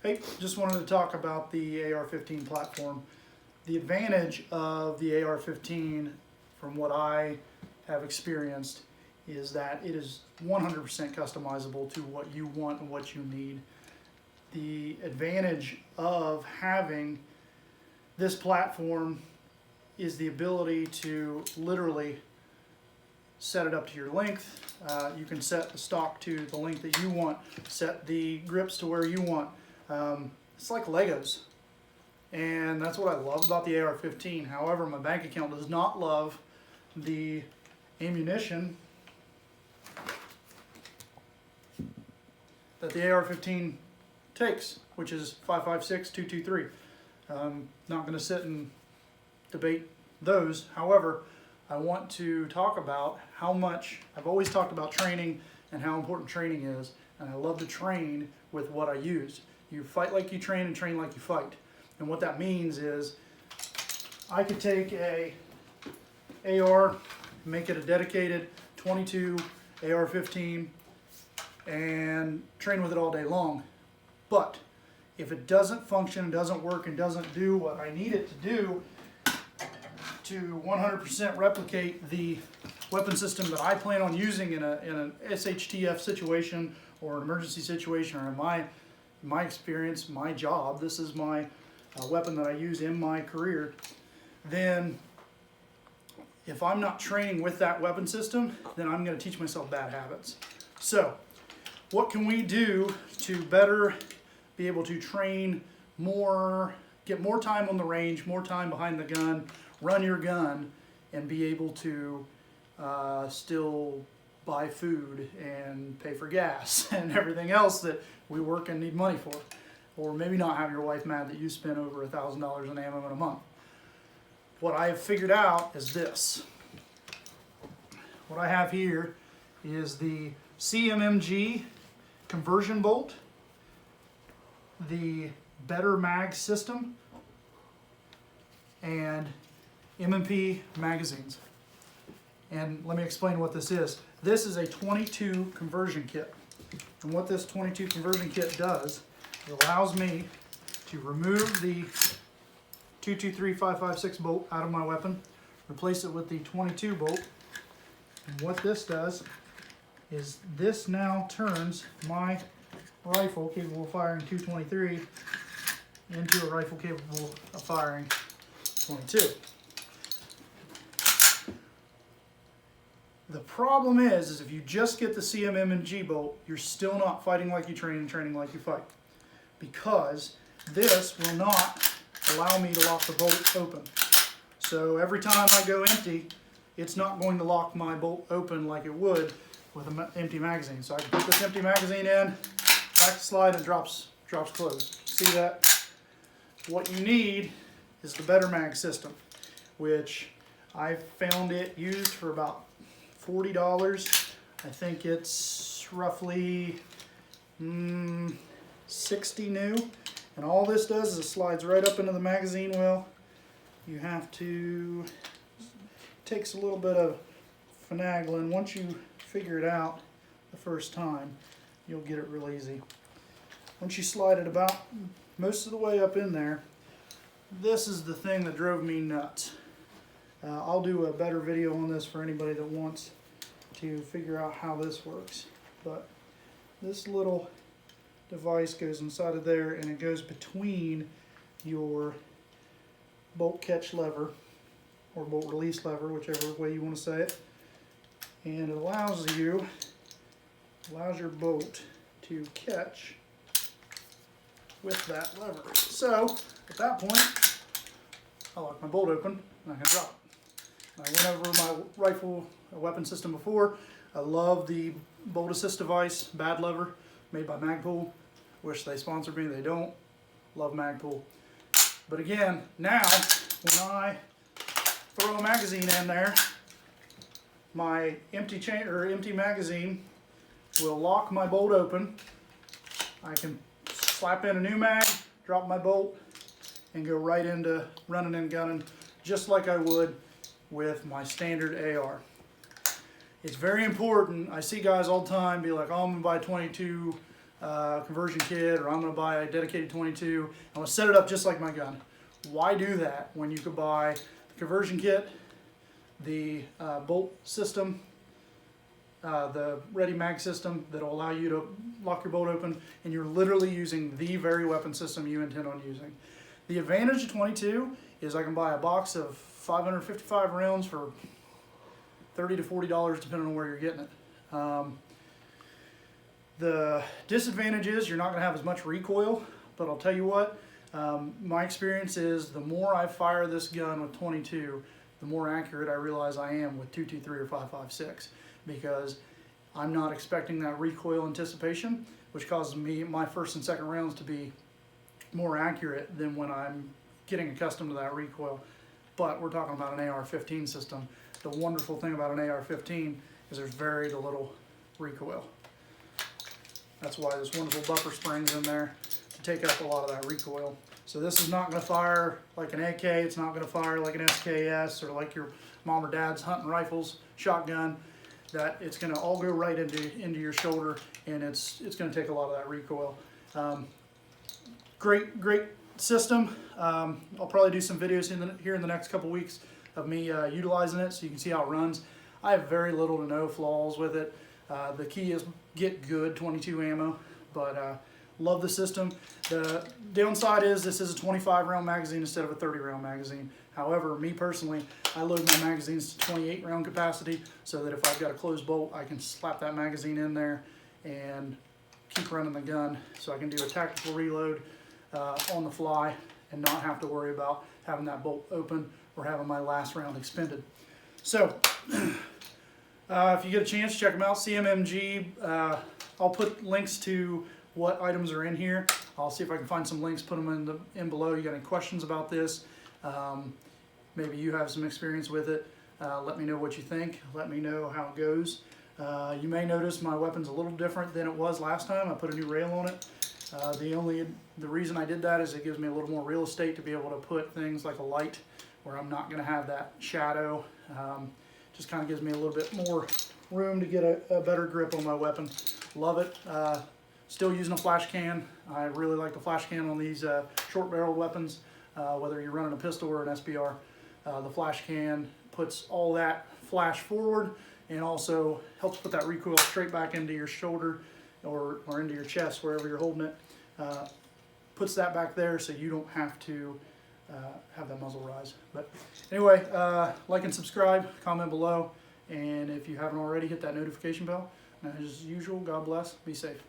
Hey, just wanted to talk about the AR-15 platform. The advantage of the AR-15, from what I have experienced, is that it is 100% customizable to what you want and what you need. The advantage of having this platform is the ability to literally set it up to your length. You can set the stock to the length that you want, set the grips to where you want. It's like Legos, and that's what I love about the AR-15. However, my bank account does not love the ammunition that the AR-15 takes, which is 5.56, 223. Not going to sit and debate those. However, I want to talk about how much, I've always talked about training and how important training is, and I love to train with what I use. You fight like you train and train like you fight. And what that means is I could take a AR, make it a dedicated 22 AR-15 and train with it all day long. But if it doesn't function, doesn't work, and doesn't do what I need it to do to 100% replicate the weapon system that I plan on using in an SHTF situation or an emergency situation, or in my experience, my job, this is my weapon that I use in my career, then if I'm not training with that weapon system, then I'm going to teach myself bad habits. So what can we do to better be able to train more, get more time on the range, more time behind the gun, run your gun, and be able to still buy food and pay for gas and everything else that we work and need money for? Or maybe not have your wife mad that you spent over $1,000 on ammo in a month. What I have figured out is this. What I have here is the CMMG conversion bolt, the redi-mag system, and M&P magazines. And let me explain what this is. This is a 22 conversion kit. And what this 22 conversion kit does, it allows me to remove the 223-556 bolt out of my weapon, replace it with the 22 bolt. And what this does is this now turns my rifle capable of firing 223 into a rifle capable of firing 22. The problem is if you just get the CMMG bolt, you're still not fighting like you train and training like you fight, because this will not allow me to lock the bolt open. So every time I go empty, it's not going to lock my bolt open like it would with an empty magazine. So I can put this empty magazine in, back slide, and drops closed. See that? What you need is the redi-mag system, which I found it used for about $40. I think it's roughly 60 new. And all this does is it slides right up into the magazine well. You have to, takes a little bit of finagling. Once you figure it out the first time, you'll get it real easy. Once you slide it about most of the way up in there, this is the thing that drove me nuts. I'll do a better video on this for anybody that wants to figure out how this works. But this little device goes inside of there, and it goes between your bolt catch lever or bolt release lever, whichever way you want to say it, and it allows your bolt to catch with that lever. So at that point, I lock my bolt open and I can drop it. I went over my rifle weapon system before. I love the bolt assist device, bad lever, made by Magpul. Wish they sponsored me, they don't. Love Magpul. But again, now when I throw a magazine in there, my empty magazine will lock my bolt open. I can slap in a new mag, drop my bolt, and go right into running and gunning just like I would with my standard AR. It's very important. I see guys all the time be like, oh, I'm going to buy 22 conversion kit, or I'm going to buy a dedicated 22. I'm going to set it up just like my gun. Why do that when you could buy the conversion kit, the bolt system, the redi-mag system that will allow you to lock your bolt open, and you're literally using the very weapon system you intend on using. The advantage of 22 is I can buy a box of 555 rounds for $30 to $40 depending on where you're getting it. The disadvantage is you're not going to have as much recoil, but I'll tell you what, my experience is the more I fire this gun with 22, the more accurate I realize I am with 223 or 556, because I'm not expecting that recoil anticipation, which causes me my first and second rounds to be more accurate than when I'm getting accustomed to that recoil. But we're talking about an AR-15 system. The wonderful thing about an AR-15 is there's very little recoil. That's why this wonderful buffer spring's in there to take up a lot of that recoil. So this is not going to fire like an AK, it's not going to fire like an SKS or like your mom or dad's hunting rifles, shotgun. That it's going to all go right into your shoulder, and it's going to take a lot of that recoil. Great system. I'll probably do some videos here in the next couple weeks of me utilizing it so you can see how it runs. I have very little to no flaws with it. The key is get good 22 ammo, but love the system. The downside is this is a 25 round magazine instead of a 30 round magazine. However, me personally, I load my magazines to 28 round capacity so that if I've got a closed bolt, I can slap that magazine in there and keep running the gun, so I can do a tactical reload on the fly and not have to worry about having that bolt open or having my last round expended. So if you get a chance, check them out, CMMG. I'll put links to what items are in here. I'll see if I can find some links, put them in below. You got any questions about this? Maybe you have some experience with it. Let me know what you think. Let me know how it goes. You may notice my weapon's a little different than it was last time. I put a new rail on it. The reason I did that is it gives me a little more real estate to be able to put things like a light where I'm not going to have that shadow. Just kind of gives me a little bit more room to get a better grip on my weapon. Love it. Still using a flash can. I really like the flash can on these short barreled weapons, whether you're running a pistol or an SBR. The flash can puts all that flash forward and also helps put that recoil straight back into your shoulder or into your chest, wherever you're holding it. Puts that back there so you don't have to have that muzzle rise. But anyway, like and subscribe, comment below, and if you haven't already, hit that notification bell. And as usual, God bless, be safe.